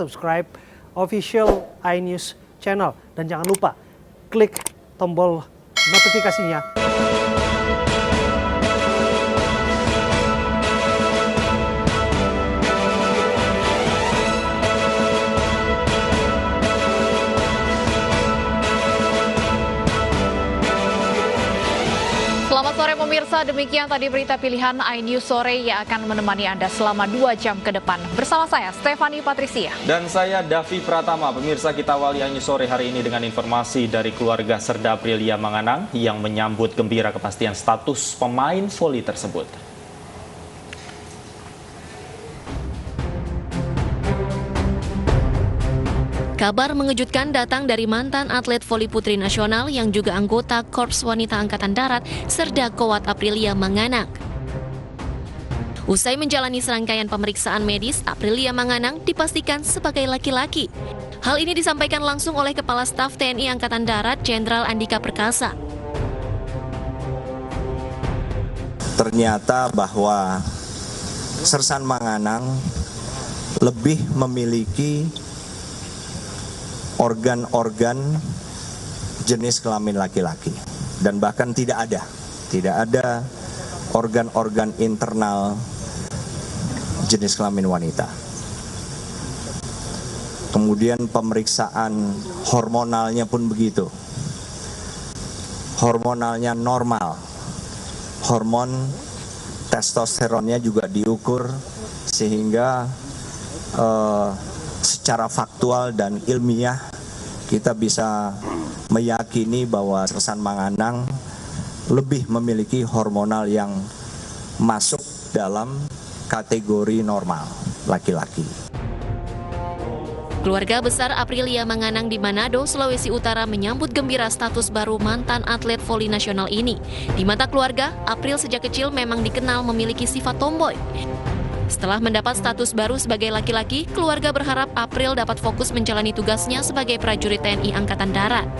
subscribe official iNews channel. Dan jangan lupa klik tombol notifikasinya. Selamat sore pemirsa, demikian tadi berita pilihan iNews Sore yang akan menemani Anda selama 2 jam ke depan. Bersama saya, Stefani Patricia. Dan saya, Davi Pratama. Pemirsa, kita awali iNews Sore hari ini dengan informasi dari keluarga Serda Aprilia Manganang yang menyambut gembira kepastian status pemain voli tersebut. Kabar mengejutkan datang dari mantan atlet voli putri nasional yang juga anggota Korps Wanita Angkatan Darat, Serda Kowat Aprilia Manganang. Usai menjalani serangkaian pemeriksaan medis, Aprilia Manganang dipastikan sebagai laki-laki. Hal ini disampaikan langsung oleh Kepala Staf TNI Angkatan Darat, Jenderal Andika Perkasa. Ternyata bahwa Sersan Manganang lebih memiliki organ-organ jenis kelamin laki-laki, dan bahkan tidak ada organ-organ internal jenis kelamin wanita. Kemudian pemeriksaan hormonalnya pun begitu, hormonalnya normal, hormon testosteronnya juga diukur sehingga secara faktual dan ilmiah kita bisa meyakini bahwa Sersan Manganang lebih memiliki hormonal yang masuk dalam kategori normal laki-laki. Keluarga besar Aprilia Manganang di Manado, Sulawesi Utara menyambut gembira status baru mantan atlet voli nasional ini. Di mata keluarga, April sejak kecil memang dikenal memiliki sifat tomboy. Setelah mendapat status baru sebagai laki-laki, keluarga berharap April dapat fokus menjalani tugasnya sebagai prajurit TNI Angkatan Darat.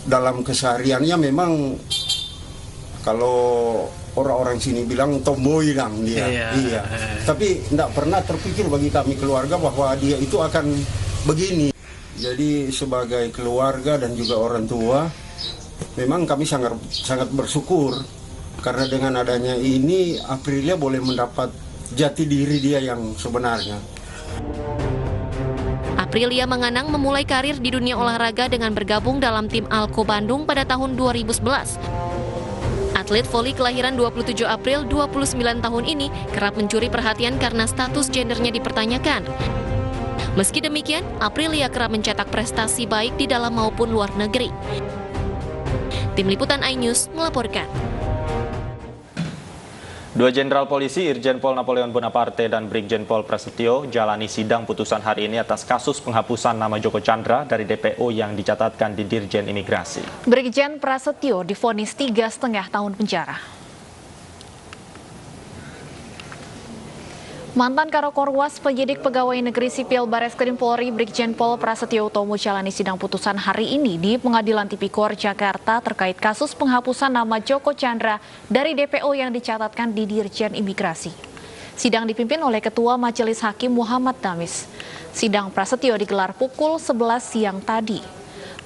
Dalam kesehariannya memang kalau orang-orang sini bilang tomboy lang dia. Iya. Tapi tidak pernah terpikir bagi kami keluarga bahwa dia itu akan begini. Jadi sebagai keluarga dan juga orang tua, memang kami sangat bersyukur. Karena dengan adanya ini, Aprilia boleh mendapat jati diri dia yang sebenarnya. Aprilia Manganang memulai karir di dunia olahraga dengan bergabung dalam tim Alko Bandung pada tahun 2011. Atlet voli kelahiran 27 April 29 tahun ini kerap mencuri perhatian karena status gendernya dipertanyakan. Meski demikian, Aprilia kerap mencetak prestasi baik di dalam maupun luar negeri. Tim Liputan iNews melaporkan. Dua Jenderal Polisi, Irjen Pol Napoleon Bonaparte dan Brigjen Pol Prasetyo jalani sidang putusan hari ini atas kasus penghapusan nama Joko Chandra dari DPO yang dicatatkan di Dirjen Imigrasi. Brigjen Prasetyo divonis 3,5 tahun penjara. Mantan Karokorwas penyidik pegawai negeri sipil Bareskrim Polri Brigjen Pol Prasetyo Utomo jalani sidang putusan hari ini di Pengadilan Tipikor Jakarta terkait kasus penghapusan nama Joko Chandra dari DPO yang dicatatkan di Dirjen Imigrasi. Sidang dipimpin oleh Ketua Majelis Hakim Muhammad Damis. Sidang Prasetyo digelar pukul 11 siang tadi.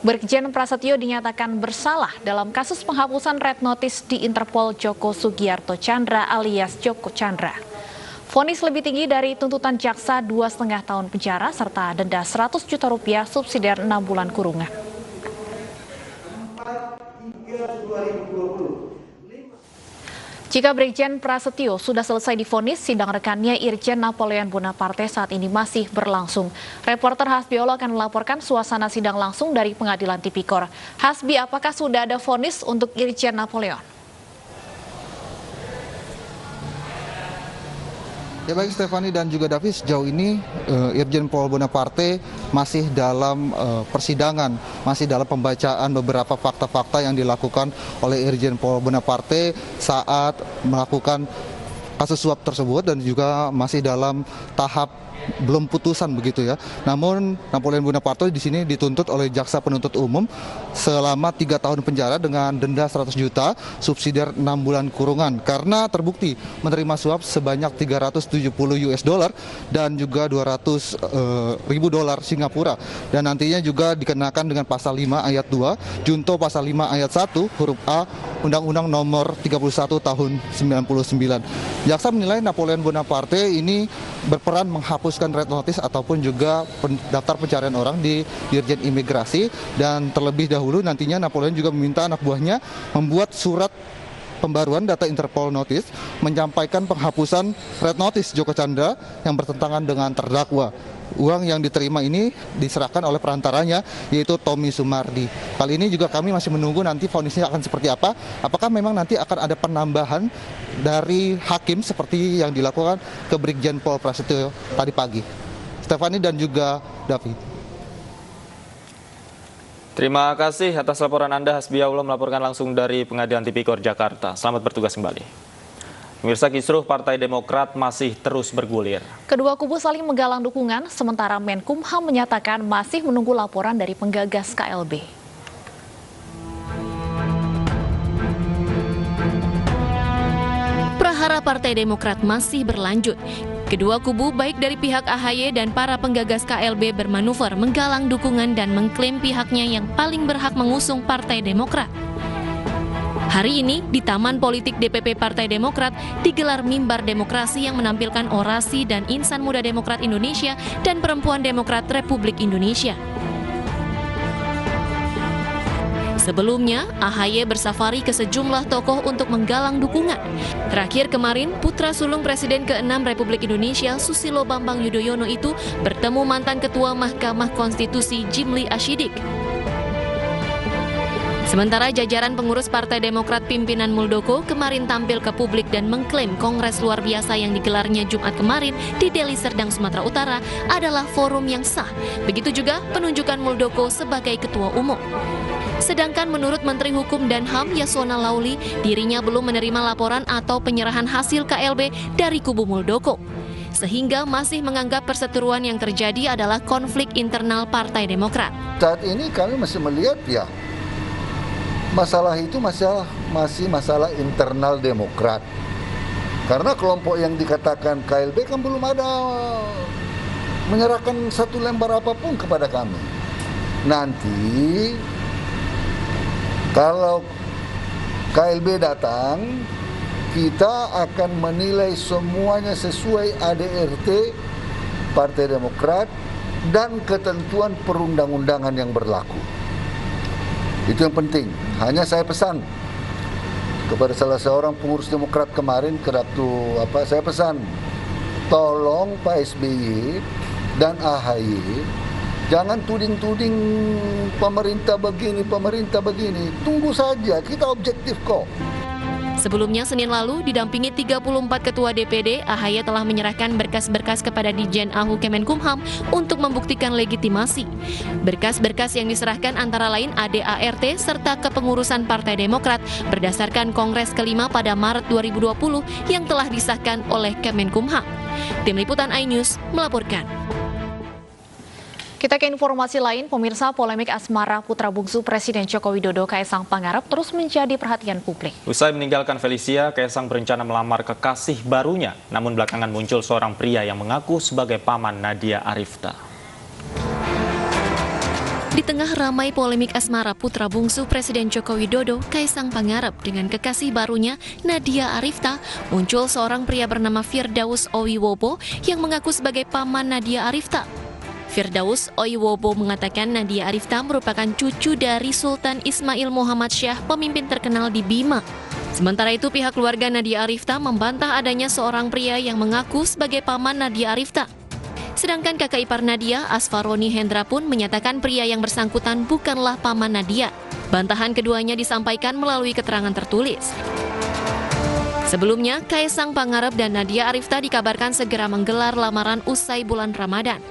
Brigjen Prasetyo dinyatakan bersalah dalam kasus penghapusan red notice di Interpol Joko Sugiarto Chandra alias Joko Chandra. Vonis lebih tinggi dari tuntutan jaksa 2,5 tahun penjara serta denda 100 juta rupiah subsidiar 6 bulan kurungan. Jika Brigjen Prasetyo sudah selesai divonis, sidang rekannya Irjen Napoleon Bonaparte saat ini masih berlangsung. Reporter Hasbi Olo akan melaporkan suasana sidang langsung dari Pengadilan Tipikor. Hasbi, apakah sudah ada vonis untuk Irjen Napoleon? Ya baik Stefani dan juga Davis, sejauh ini Irjen Pol Bonaparte masih dalam persidangan, masih dalam pembacaan beberapa fakta-fakta yang dilakukan oleh Irjen Pol Bonaparte saat melakukan kasus suap tersebut dan juga masih dalam tahap belum putusan begitu ya. Namun Napoleon Bonaparte di sini dituntut oleh jaksa penuntut umum selama 3 tahun penjara dengan denda 100 juta, subsidiar 6 bulan kurungan karena terbukti menerima suap sebanyak 370 US dollar dan juga 200 ribu dolar Singapura. Dan nantinya juga dikenakan dengan pasal 5 ayat 2, junto pasal 5 ayat 1 huruf A Undang-Undang nomor 31 tahun 99. Jaksa menilai Napoleon Bonaparte ini berperan menghapuskan red notice ataupun juga daftar pencarian orang di Dirjen Imigrasi, dan terlebih dahulu nantinya Napoleon juga meminta anak buahnya membuat surat pembaruan data Interpol Notice menyampaikan penghapusan red notice Joko Chandra yang bertentangan dengan terdakwa. Uang yang diterima ini diserahkan oleh perantaranya, yaitu Tommy Sumardi. Kali ini juga kami masih menunggu nanti vonisnya akan seperti apa. Apakah memang nanti akan ada penambahan dari hakim seperti yang dilakukan ke Brigjen Pol Prasetyo tadi pagi. Stefani dan juga David. Terima kasih atas laporan Anda, Hasbiaullah melaporkan langsung dari Pengadilan Tipikor Jakarta. Selamat bertugas kembali. Pemirsa, kisruh Partai Demokrat masih terus bergulir. Kedua kubu saling menggalang dukungan, sementara Menkumham menyatakan masih menunggu laporan dari penggagas KLB. Prahara Partai Demokrat masih berlanjut. Kedua kubu baik dari pihak AHY dan para penggagas KLB bermanuver menggalang dukungan dan mengklaim pihaknya yang paling berhak mengusung Partai Demokrat. Hari ini di Taman Politik DPP Partai Demokrat digelar Mimbar Demokrasi yang menampilkan orasi dan insan muda Demokrat Indonesia dan perempuan Demokrat Republik Indonesia. Sebelumnya, AHY bersafari ke sejumlah tokoh untuk menggalang dukungan. Terakhir kemarin, putra sulung Presiden ke-6 Republik Indonesia Susilo Bambang Yudhoyono itu bertemu mantan Ketua Mahkamah Konstitusi Jimli Ashidik. Sementara jajaran pengurus Partai Demokrat pimpinan Muldoko kemarin tampil ke publik dan mengklaim kongres luar biasa yang digelarnya Jumat kemarin di Deli Serdang, Sumatera Utara adalah forum yang sah. Begitu juga penunjukan Muldoko sebagai ketua umum. Sedangkan menurut Menteri Hukum dan HAM Yasona Lauli, dirinya belum menerima laporan atau penyerahan hasil KLB dari kubu Muldoko. Sehingga masih menganggap perseteruan yang terjadi adalah konflik internal Partai Demokrat. Saat ini kami masih melihat ya, masalah itu masih masalah internal Demokrat. Karena kelompok yang dikatakan KLB kan belum ada menyerahkan satu lembar apapun kepada kami. Nanti kalau KLB datang, kita akan menilai semuanya sesuai ADRT Partai Demokrat dan ketentuan perundang-undangan yang berlaku. Itu yang penting. Hanya saya pesan kepada salah seorang pengurus Demokrat kemarin saya pesan, tolong Pak SBY dan AHY jangan tuding-tuding pemerintah begini. Tunggu saja, kita objektif kok. Sebelumnya Senin lalu didampingi 34 ketua DPD, AHY telah menyerahkan berkas-berkas kepada Ditjen AHU Kemenkumham untuk membuktikan legitimasi. Berkas-berkas yang diserahkan antara lain ADART serta kepengurusan Partai Demokrat berdasarkan Kongres kelima pada Maret 2020 yang telah disahkan oleh Kemenkumham. Tim Liputan iNews melaporkan. Kita ke informasi lain, pemirsa, polemik asmara putra bungsu Presiden Joko Widodo Kaisang Pangarep terus menjadi perhatian publik. Usai meninggalkan Felicia, Kaisang berencana melamar kekasih barunya. Namun belakangan muncul seorang pria yang mengaku sebagai paman Nadia Arifta. Di tengah ramai polemik asmara putra bungsu Presiden Joko Widodo Kaisang Pangarep dengan kekasih barunya Nadia Arifta, muncul seorang pria bernama Firdaus Owiwobo yang mengaku sebagai paman Nadia Arifta. Firdaus Owiwobo mengatakan Nadia Arifta merupakan cucu dari Sultan Ismail Muhammad Syah, pemimpin terkenal di Bima. Sementara itu pihak keluarga Nadia Arifta membantah adanya seorang pria yang mengaku sebagai paman Nadia Arifta. Sedangkan kakak ipar Nadia, Asfaroni Hendra pun menyatakan pria yang bersangkutan bukanlah paman Nadia. Bantahan keduanya disampaikan melalui keterangan tertulis. Sebelumnya, Kaisang Pangarep dan Nadia Arifta dikabarkan segera menggelar lamaran usai bulan Ramadan.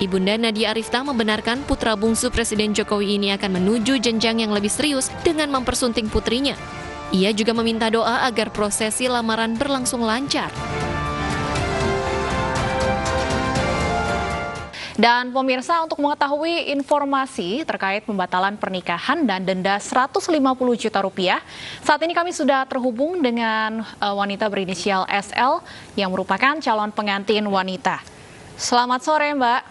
Ibunda Nadia Arifta membenarkan putra bungsu Presiden Jokowi ini akan menuju jenjang yang lebih serius dengan mempersunting putrinya. Ia juga meminta doa agar prosesi lamaran berlangsung lancar. Dan pemirsa, untuk mengetahui informasi terkait pembatalan pernikahan dan denda 150 juta rupiah, saat ini kami sudah terhubung dengan wanita berinisial SL yang merupakan calon pengantin wanita. Selamat sore, Mbak.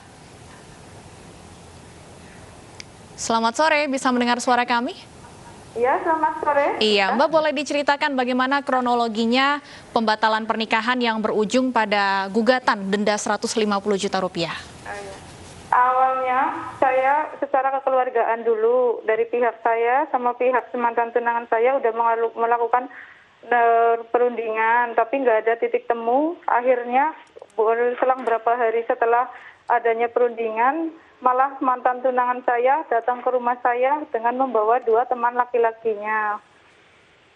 Selamat sore, bisa mendengar suara kami? Iya, selamat sore. Iya, Mbak boleh diceritakan bagaimana kronologinya pembatalan pernikahan yang berujung pada gugatan denda 150 juta rupiah? Awalnya saya secara kekeluargaan dulu dari pihak saya sama pihak mantan tunangan saya udah melakukan perundingan, tapi nggak ada titik temu. Akhirnya selang berapa hari setelah adanya perundingan, malah mantan tunangan saya datang ke rumah saya dengan membawa 2 teman laki-lakinya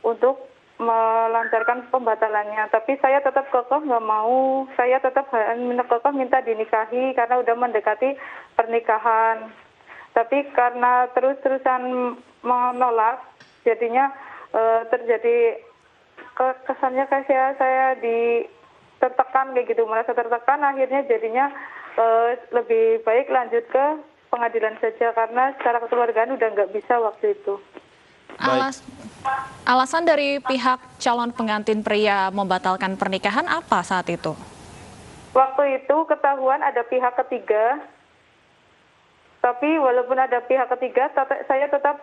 untuk melancarkan pembatalannya. Tapi saya tetap kekeh nggak mau, saya tetap kekeh minta dinikahi karena udah mendekati pernikahan. Tapi karena terus-terusan menolak, jadinya terjadi kesannya kayak saya tertekan kayak gitu, merasa tertekan. Akhirnya jadinya lebih baik lanjut ke pengadilan saja karena secara kekeluargaan udah nggak bisa waktu itu. Alasan dari pihak calon pengantin pria membatalkan pernikahan apa saat itu? Waktu itu ketahuan ada pihak ketiga, tapi walaupun ada pihak ketiga, saya tetap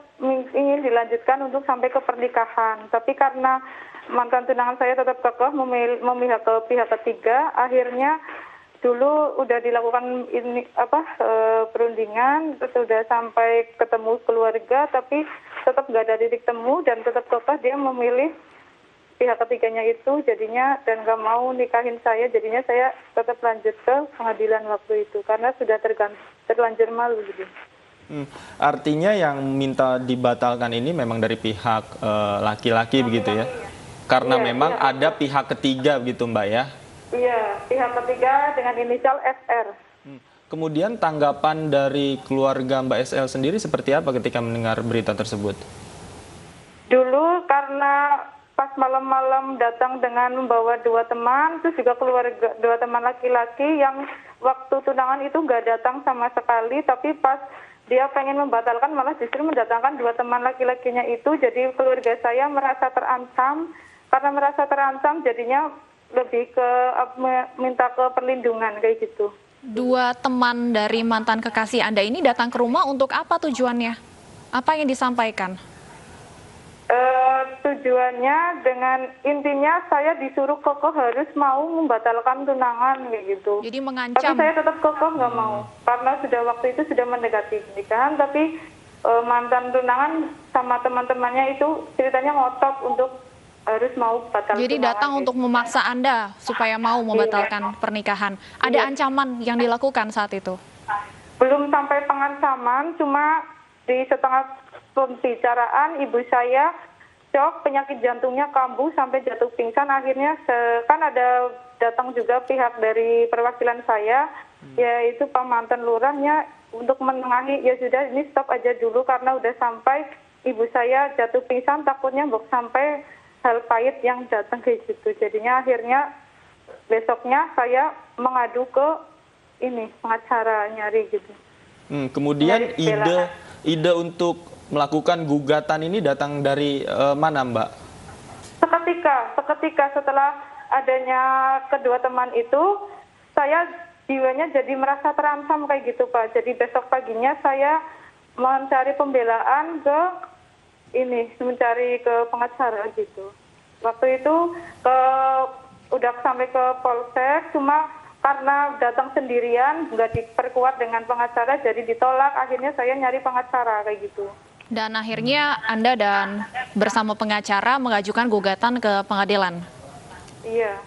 ingin dilanjutkan untuk sampai ke pernikahan. Tapi karena mantan tunangan saya tetap kekeh memihak ke pihak ketiga, akhirnya dulu udah dilakukan perundingan, terus udah sampai ketemu keluarga, tapi tetap nggak ada titik temu dan tetap kekeh dia memilih pihak ketiganya itu jadinya dan nggak mau nikahin saya, jadinya saya tetap lanjut ke pengadilan waktu itu karena sudah terlanjur malu gitu. Artinya yang minta dibatalkan ini memang dari pihak laki-laki begitu ya? Karena memang ada pihak ketiga begitu Mbak ya? Iya, pihak ketiga dengan inisial SR. Kemudian tanggapan dari keluarga Mbak SL sendiri seperti apa ketika mendengar berita tersebut? Dulu karena pas malam-malam datang dengan membawa 2 teman, terus juga keluarga 2 teman laki-laki yang waktu tunangan itu nggak datang sama sekali, tapi pas dia pengen membatalkan malah justru mendatangkan 2 teman laki-lakinya itu, jadi keluarga saya merasa terancam. Karena merasa terancam jadinya lebih ke minta ke perlindungan kayak gitu. 2 teman dari mantan kekasih Anda ini datang ke rumah untuk apa tujuannya? Apa yang disampaikan? Tujuannya dengan intinya saya disuruh kekeh harus mau membatalkan tunangan kayak gitu. Jadi mengancam. Tapi saya tetap kekeh nggak mau karena sudah waktu itu sudah mendekati pernikahan, tapi mantan tunangan sama teman-temannya itu ceritanya ngotot untuk harus mau batal. Jadi datang untuk memaksa Anda supaya mau membatalkan pernikahan. Ada ancaman yang dilakukan saat itu? Belum sampai pengancaman, cuma di setengah pembicaraan ibu saya shock, penyakit jantungnya kambuh sampai jatuh pingsan. Akhirnya kan ada datang juga pihak dari perwakilan saya, yaitu Pak Mantan Lurahnya untuk menengahi, ya sudah ini stop aja dulu karena udah sampai ibu saya jatuh pingsan, takutnya sampai hal pahit yang datang kayak gitu. Jadinya akhirnya besoknya saya mengadu ke pengacara nyari gitu. Kemudian ide untuk melakukan gugatan ini datang dari mana Mbak? Seketika setelah adanya kedua teman itu, saya jiwanya jadi merasa terancam kayak gitu Pak. Jadi besok paginya saya mencari pembelaan mencari ke pengacara gitu. Waktu itu udah sampai ke Polsek, cuma karena datang sendirian nggak diperkuat dengan pengacara jadi ditolak. Akhirnya saya nyari pengacara kayak gitu. Dan akhirnya Anda dan bersama pengacara mengajukan gugatan ke pengadilan. Iya.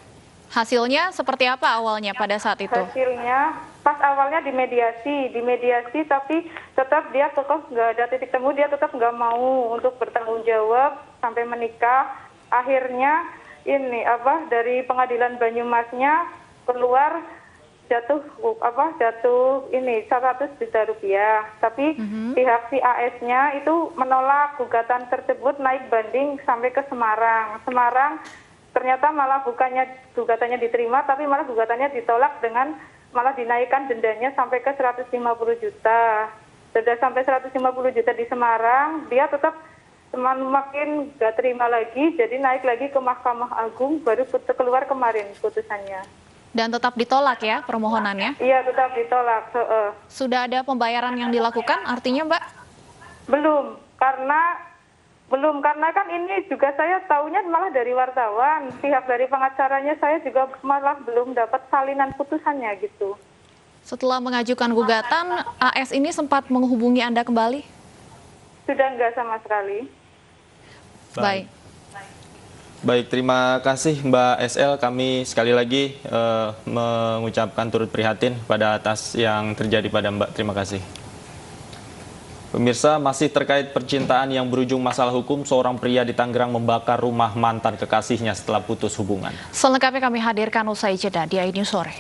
Hasilnya seperti apa awalnya pada saat itu? Hasilnya pas awalnya dimediasi, tapi tetap dia kekeh nggak ada titik temu, dia tetap nggak mau untuk bertanggung jawab sampai menikah. Akhirnya dari pengadilan Banyumasnya keluar jatuh 100 juta rupiah. Tapi pihak si AS-nya itu menolak gugatan tersebut, naik banding sampai ke Semarang. Ternyata malah bukannya gugatannya diterima, tapi malah gugatannya ditolak dengan malah dinaikkan dendanya sampai ke 150 juta. Sudah sampai 150 juta di Semarang, dia tetap makin gak terima lagi, jadi naik lagi ke Mahkamah Agung, baru keluar kemarin putusannya. Dan tetap ditolak ya permohonannya? Iya, tetap ditolak. Sudah ada pembayaran yang dilakukan artinya, Mbak? Belum, karena kan ini juga saya tahunya malah dari wartawan, pihak dari pengacaranya saya juga malah belum dapat salinan putusannya gitu. Setelah mengajukan gugatan, AS ini sempat menghubungi Anda kembali? Sudah enggak sama sekali. Baik. Baik, terima kasih Mbak SL. Kami sekali lagi mengucapkan turut prihatin pada atas yang terjadi pada Mbak. Terima kasih. Pemirsa, masih terkait percintaan yang berujung masalah hukum, seorang pria di Tangerang membakar rumah mantan kekasihnya setelah putus hubungan. Selengkapnya kami hadirkan usai jeda di iNews Sore.